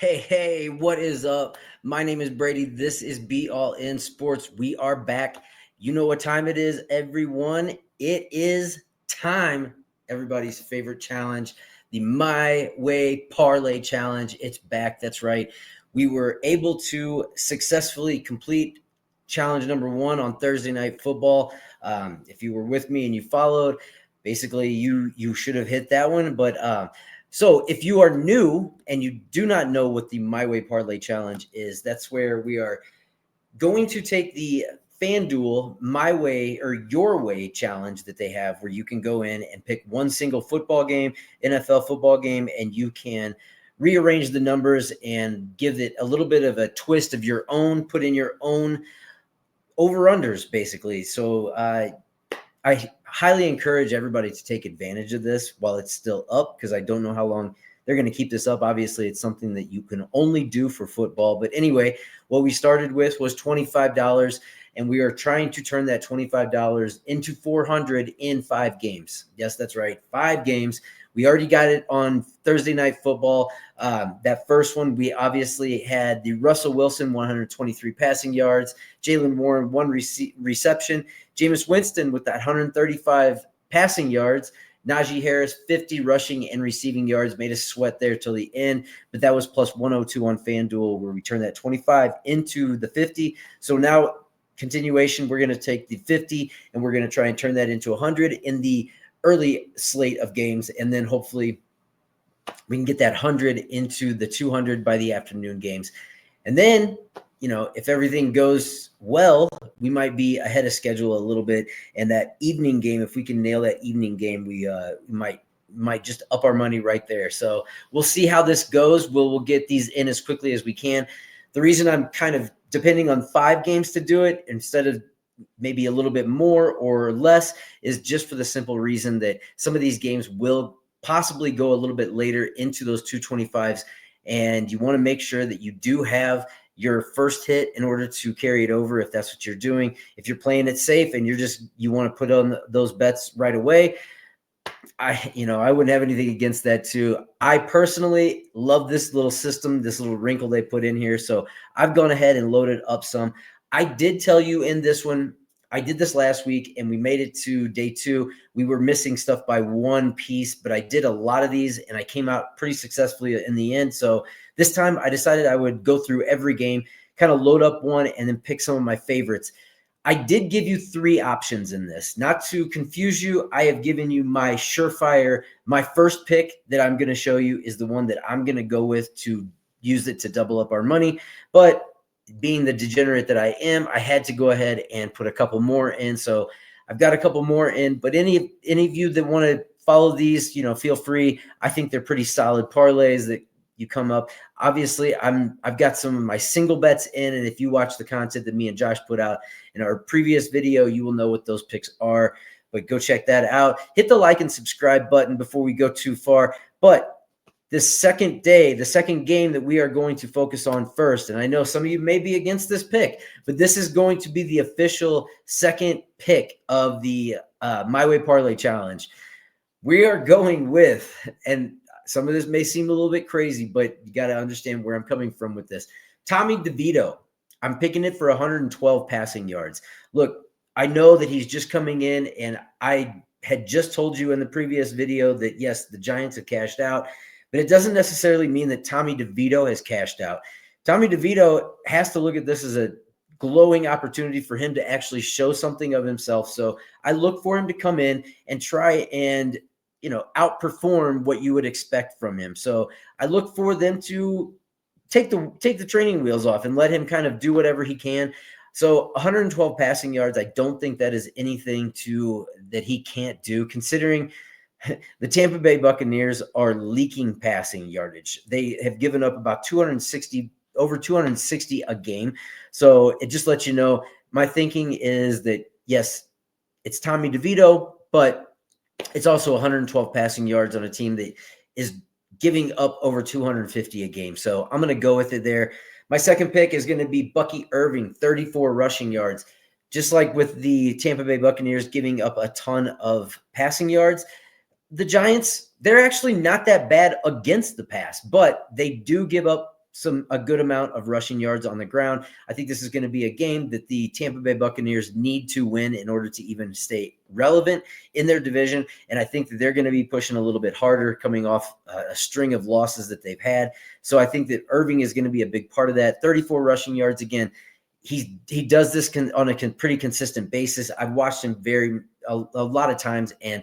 Hey, what is up? My name is Brady. This is Be All In Sports. We are back. You know what time it is, everyone. It is time, everybody's favorite challenge, the My Way Parlay Challenge. It's back. That's right. We were able to successfully complete challenge number one on Thursday Night Football. If you were with me and you followed, basically you should have hit that one. So if you are new and you do not know what the My Way Parlay Challenge is, that's where we are going to take the FanDuel My Way or Your Way challenge that they have, where you can go in and pick one single football game, NFL football game, and you can rearrange the numbers and give it a little bit of a twist of your own, put in your own over-unders, basically. So I highly encourage everybody to take advantage of this while it's still up, because I don't know how long they're going to keep this up. Obviously, it's something that you can only do for football. But anyway, what we started with was $25, and we are trying to turn that $25 into $400 in 5 games. Yes, that's right, 5 games. We already got it on Thursday Night Football. That first one, we obviously had the Russell Wilson 123 passing yards, Jalen Warren 1 reception, Jameis Winston with that 135 passing yards, Najee Harris 50 rushing and receiving yards, made us sweat there till the end, but that was plus 102 on FanDuel, where we turned that 25 into the 50. So now, continuation, we're going to take the 50 and we're going to try and turn that into 100 in the early slate of games, and then hopefully we can get that 100 into the 200 by the afternoon games. And then, if everything goes well, we might be ahead of schedule a little bit. And that evening game, if we can nail that evening game, we might just up our money right there. So we'll see how this goes. We'll get these in as quickly as we can. The reason I'm kind of depending on 5 games to do it instead of maybe a little bit more or less is just for the simple reason that some of these games will possibly go a little bit later into those 225s, and you want to make sure that you do have your first hit in order to carry it over if that's what you're doing. If you're playing it safe and you want to put on those bets right away, I wouldn't have anything against that too. I personally love this little system, this little wrinkle they put in here. So I've gone ahead and loaded up some. I did tell you in this one, I did this last week and we made it to day 2. We were missing stuff by 1 piece, but I did a lot of these and I came out pretty successfully in the end. So this time I decided I would go through every game, kind of load up one and then pick some of my favorites. I did give you 3 options in this. Not to confuse you, I have given you my surefire. My first pick that I'm going to show you is the one that I'm going to go with to use it to double up our money. But being the degenerate that I am, I had to go ahead and put a couple more in. So I've got a couple more in. But any of you that want to follow these, feel free. I think they're pretty solid parlays that you come up. Obviously, I've got some of my single bets in, and if you watch the content that me and Josh put out in our previous video, you will know what those picks are. But go check that out. Hit the like and subscribe button before we go too far. But this second day, the second game that we are going to focus on first, and I know some of you may be against this pick, but this is going to be the official second pick of the My Way Parlay Challenge. We are going with, and some of this may seem a little bit crazy, but you got to understand where I'm coming from with this. Tommy DeVito, I'm picking it for 112 passing yards. Look, I know that he's just coming in, and I had just told you in the previous video that, yes, the Giants have cashed out, but it doesn't necessarily mean that Tommy DeVito has cashed out. Tommy DeVito has to look at this as a glowing opportunity for him to actually show something of himself. So I look for him to come in and try and outperform what you would expect from him. So I look for them to take the training wheels off and let him kind of do whatever he can. So 112 passing yards, I don't think that is anything that he can't do, considering the Tampa Bay Buccaneers are leaking passing yardage. They have given up about over 260 a game. So it just lets you know, my thinking is that, yes, it's Tommy DeVito, but it's also 112 passing yards on a team that is giving up over 250 a game. So I'm going to go with it there. My second pick is going to be Bucky Irving, 34 rushing yards. Just like with the Tampa Bay Buccaneers giving up a ton of passing yards, the Giants, they're actually not that bad against the pass, but they do give up a good amount of rushing yards on the ground. I think this is going to be a game that the Tampa Bay Buccaneers need to win in order to even stay relevant in their division. And I think that they're going to be pushing a little bit harder coming off a string of losses that they've had. So I think that Irving is going to be a big part of that. 34 rushing yards. Again, he does this on a pretty consistent basis. I've watched him a lot of times, and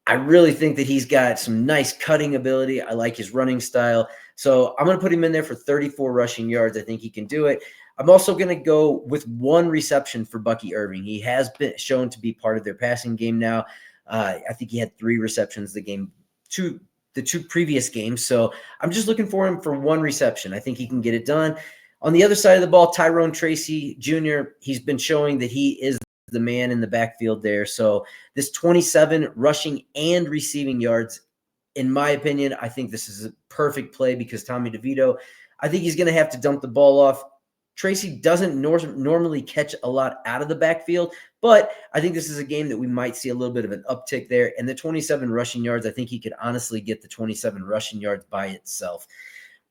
I really think that he's got some nice cutting ability. I like his running style. So I'm going to put him in there for 34 rushing yards. I think he can do it. I'm also going to go with one reception for Bucky Irving. He has been shown to be part of their passing game now. I think he had 3 receptions the two previous games. So I'm just looking for him for one reception. I think he can get it done. On the other side of the ball, Tyrone Tracy Jr., he's been showing that he is the man in the backfield there. So this 27 rushing and receiving yards, in my opinion, I think this is a perfect play because Tommy DeVito, I think he's going to have to dump the ball off. Tracy doesn't normally catch a lot out of the backfield, but I think this is a game that we might see a little bit of an uptick there. And the 27 rushing yards, I think he could honestly get the 27 rushing yards by itself.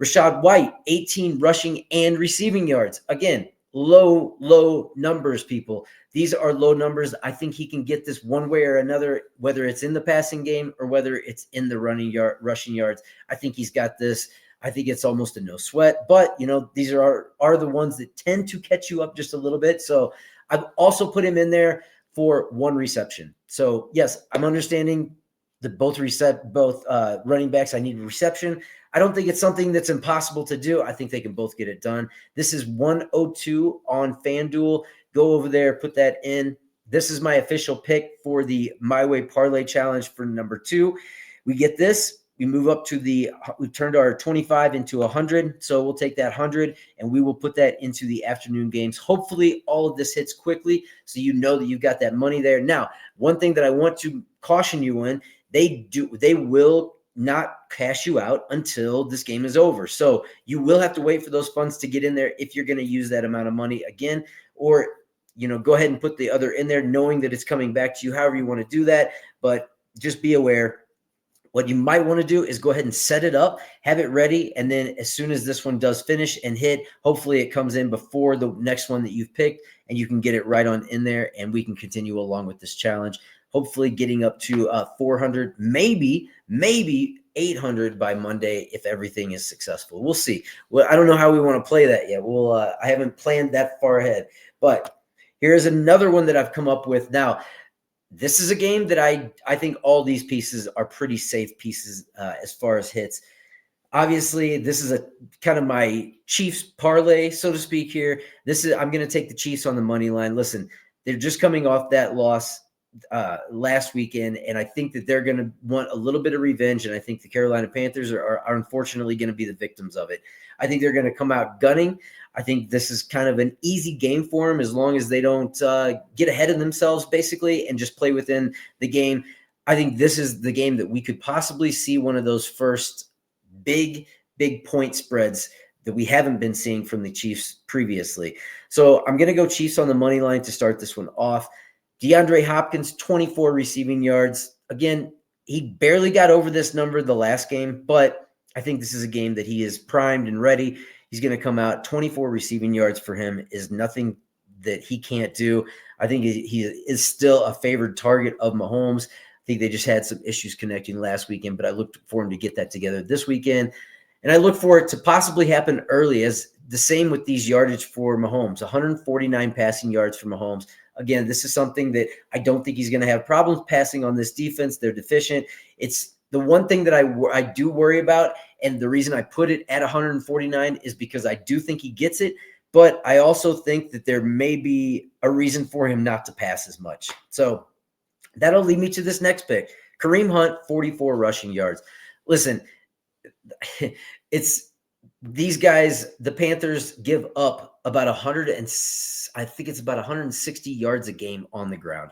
Rachaad White, 18 rushing and receiving yards. Again, low numbers, people. These are low numbers. I think he can get this one way or another, whether it's in the passing game or whether it's in the rushing yards. I think he's got this. I think it's almost a no sweat. But, these are the ones that tend to catch you up just a little bit. So I've also put him in there for one reception. So, yes, I'm understanding that both running backs, I need a reception. I don't think it's something that's impossible to do. I think they can both get it done. This is 102 on FanDuel. Go over there, put that in. This is my official pick for the My Way Parlay Challenge for number 2. We get this. We move up to we turned our 25 into 100. So we'll take that 100 and we will put that into the afternoon games. Hopefully all of this hits quickly so you know that you've got that money there. Now, one thing that I want to caution you in, they will not cash you out until this game is over. So you will have to wait for those funds to get in there if you're going to use that amount of money again, or, go ahead and put the other in there knowing that it's coming back to you, however you want to do that. But just be aware. What you might want to do is go ahead and set it up, have it ready, and then as soon as this one does finish and hit, hopefully it comes in before the next one that you've picked, and you can get it right on in there, and we can continue along with this challenge, hopefully getting up to 400, maybe 800 by Monday if everything is successful. We'll see. Well, I don't know how we want to play that yet. I haven't planned that far ahead, but here's another one that I've come up with now. This is a game that I think all these pieces are pretty safe pieces as far as hits. Obviously, this is a kind of my Chiefs parlay, so to speak here. I'm going to take the Chiefs on the money line. Listen, they're just coming off that loss last weekend, and I think that they're going to want a little bit of revenge, and I think the Carolina Panthers are unfortunately going to be the victims of it. I think they're going to come out gunning. I think this is kind of an easy game for them as long as they don't get ahead of themselves, basically, and just play within the game. I think this is the game that we could possibly see one of those first big point spreads that we haven't been seeing from the Chiefs previously. So I'm going to go Chiefs on the money line to start this one off. DeAndre Hopkins, 24 receiving yards. Again, he barely got over this number the last game, but I think this is a game that he is primed and ready. He's going to come out. 24 receiving yards for him is nothing that he can't do. I think he is still a favored target of Mahomes. I think they just had some issues connecting last weekend, but I looked for him to get that together this weekend. And I look for it to possibly happen early, as the same with these yardage for Mahomes. 149 passing yards for Mahomes. Again, this is something that I don't think he's going to have problems passing on this defense. They're deficient. It's the one thing that I do worry about, and the reason I put it at 149 is because I do think he gets it, but I also think that there may be a reason for him not to pass as much. So that'll lead me to this next pick. Kareem Hunt, 44 rushing yards. Listen, it's these guys, the Panthers give up about 160 yards a game on the ground.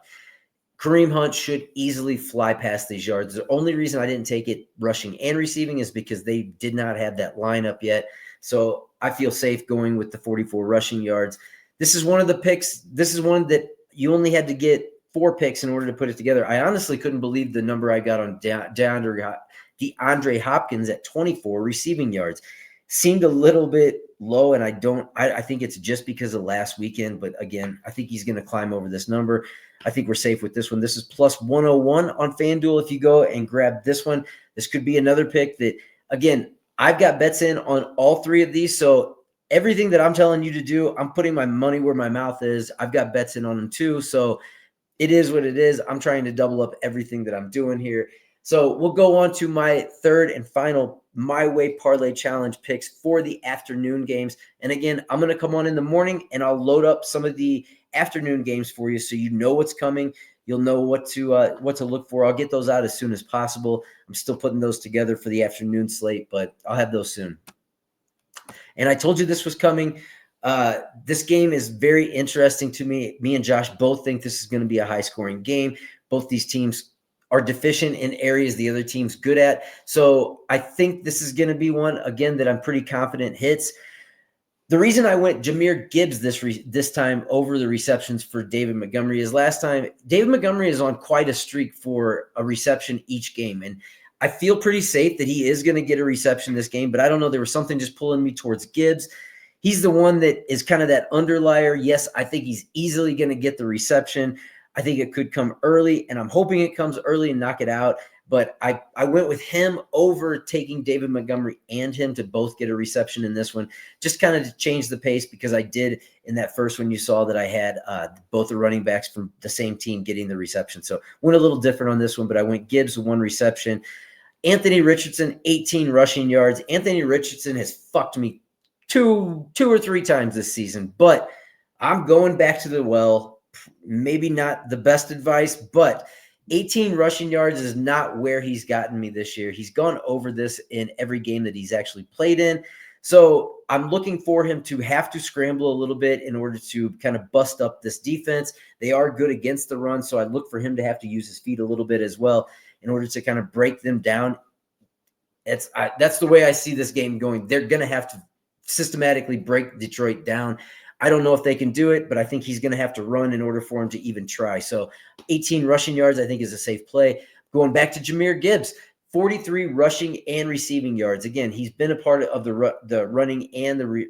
Kareem Hunt should easily fly past these yards. The only reason I didn't take it rushing and receiving is because they did not have that lineup yet. So I feel safe going with the 44 rushing yards. This is one of the picks. This is one that you only had to get 4 picks in order to put it together. I honestly couldn't believe the number I got on DeAndre Hopkins at 24 receiving yards. seemed a little bit low, and I think it's just because of last weekend. But again, I think he's going to climb over this number. I think we're safe with this one. This is plus 101 on FanDuel. If you go and grab this one, this could be another pick that, again, I've got bets in on all three of these. So everything that I'm telling you to do, I'm putting my money where my mouth is. I've got bets in on them too. So it is what it is. I'm trying to double up everything that I'm doing here. So we'll go on to my third and final My Way Parlay Challenge picks for the afternoon games. And again, I'm going to come on in the morning and I'll load up some of the afternoon games for you so you know what's coming. You'll know what to look for. I'll get those out as soon as possible. I'm still putting those together for the afternoon slate, but I'll have those soon. And I told you this was coming. This game is very interesting to me. Me and Josh both think this is going to be a high-scoring game. Both these teams are deficient in areas the other team's good at. So I think this is going to be one, again, that I'm pretty confident hits. The reason I went Jahmyr Gibbs this time over the receptions for David Montgomery is last time David Montgomery is on quite a streak for a reception each game. And I feel pretty safe that he is going to get a reception this game, but I don't know. There was something just pulling me towards Gibbs. He's the one that is kind of that underlier. Yes, I think he's easily going to get the reception. I think it could come early, and I'm hoping it comes early and knock it out. But I went with him over taking David Montgomery and him to both get a reception in this one, just kind of to change the pace, because I did in that first one you saw that I had both the running backs from the same team getting the reception. So went a little different on this one, but I went Gibbs with one reception. Anthony Richardson, 18 rushing yards. Anthony Richardson has fucked me two or three times this season, but I'm going back to the well. Maybe not the best advice, but 18 rushing yards is not where he's gotten me this year. He's gone over this in every game that he's actually played in. So I'm looking for him to have to scramble a little bit in order to kind of bust up this defense. They are good against the run, so I look for him to have to use his feet a little bit as well in order to kind of break them down. That's the way I see this game going. They're going to have to systematically break Detroit down. I don't know if they can do it, but I think he's going to have to run in order for him to even try. So 18 rushing yards, I think, is a safe play. Going back to Jahmyr Gibbs, 43 rushing and receiving yards. Again, he's been a part of the running and the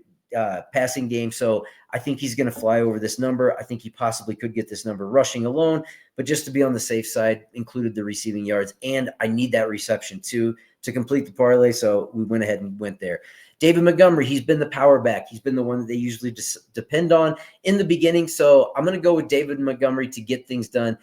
passing game, so I think he's going to fly over this number. I think he possibly could get this number rushing alone, but just to be on the safe side, included the receiving yards, and I need that reception too to complete the parlay, so we went ahead and went there. David Montgomery, he's been the power back. He's been the one that they usually depend on in the beginning. So I'm going to go with David Montgomery to get things done.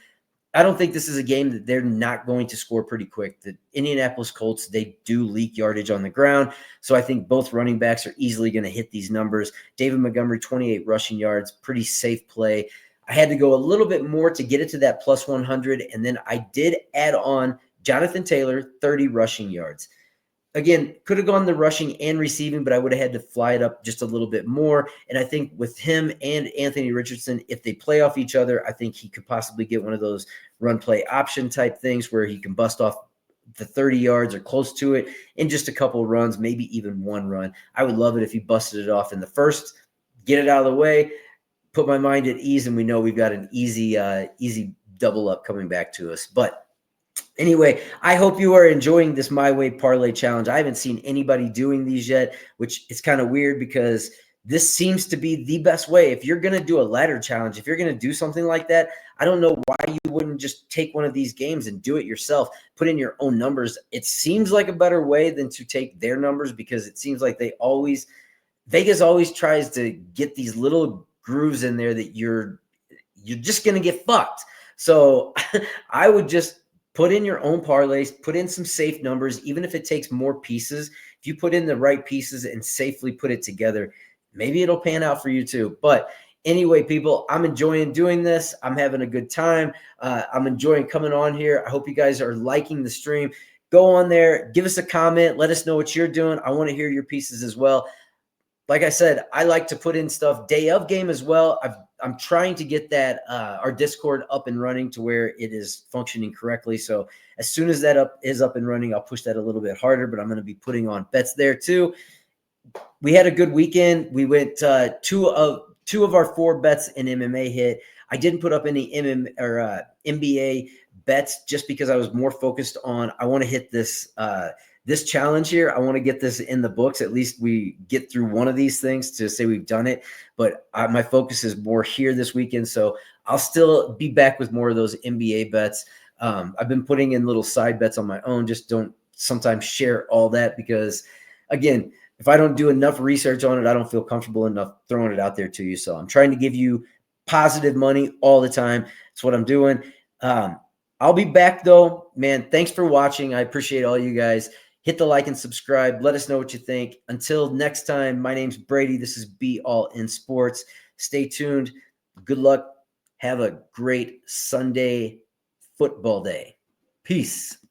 I don't think this is a game that they're not going to score pretty quick. The Indianapolis Colts, they do leak yardage on the ground. So I think both running backs are easily going to hit these numbers. David Montgomery, 28 rushing yards, pretty safe play. I had to go a little bit more to get it to that plus 100. And then I did add on Jonathan Taylor, 30 rushing yards. Again, could have gone the rushing and receiving, but I would have had to fly it up just a little bit more. And I think with him and Anthony Richardson, if they play off each other, I think he could possibly get one of those run play option type things where he can bust off the 30 yards or close to it in just a couple runs, maybe even one run. I would love it if he busted it off in the first, get it out of the way, put my mind at ease, and we know we've got an easy double up coming back to us. But anyway, I hope you are enjoying this My Way Parlay Challenge. I haven't seen anybody doing these yet, which is kind of weird because this seems to be the best way. If you're going to do a ladder challenge, if you're going to do something like that, I don't know why you wouldn't just take one of these games and do it yourself, put in your own numbers. It seems like a better way than to take their numbers, because it seems like Vegas always tries to get these little grooves in there that you're just going to get fucked. So I would just put in your own parlays, put in some safe numbers, even if it takes more pieces. If you put in the right pieces and safely put it together, maybe it'll pan out for you too. But anyway, people, I'm enjoying doing this. I'm having a good time. I'm enjoying coming on here. I hope you guys are liking the stream. Go on there, give us a comment. Let us know what you're doing. I want to hear your pieces as well. Like I said, I like to put in stuff day of game as well. I'm trying to get that our Discord up and running to where it is functioning correctly. So as soon as that is up and running, I'll push that a little bit harder, but I'm going to be putting on bets there too. We had a good weekend. We went two of our 4 bets in MMA hit. I didn't put up any NBA bets just because I was more focused on, I want to hit this this challenge here, I want to get this in the books. At least we get through one of these things to say we've done it. But my focus is more here this weekend. So I'll still be back with more of those NBA bets. I've been putting in little side bets on my own. Just don't sometimes share all that because, again, if I don't do enough research on it, I don't feel comfortable enough throwing it out there to you. So I'm trying to give you positive money all the time. That's what I'm doing. I'll be back though, man. Thanks for watching. I appreciate all you guys. Hit the like and subscribe. Let us know what you think. Until next time, my name's Brady. This is Be All in Sports. Stay tuned. Good luck. Have a great Sunday football day. Peace.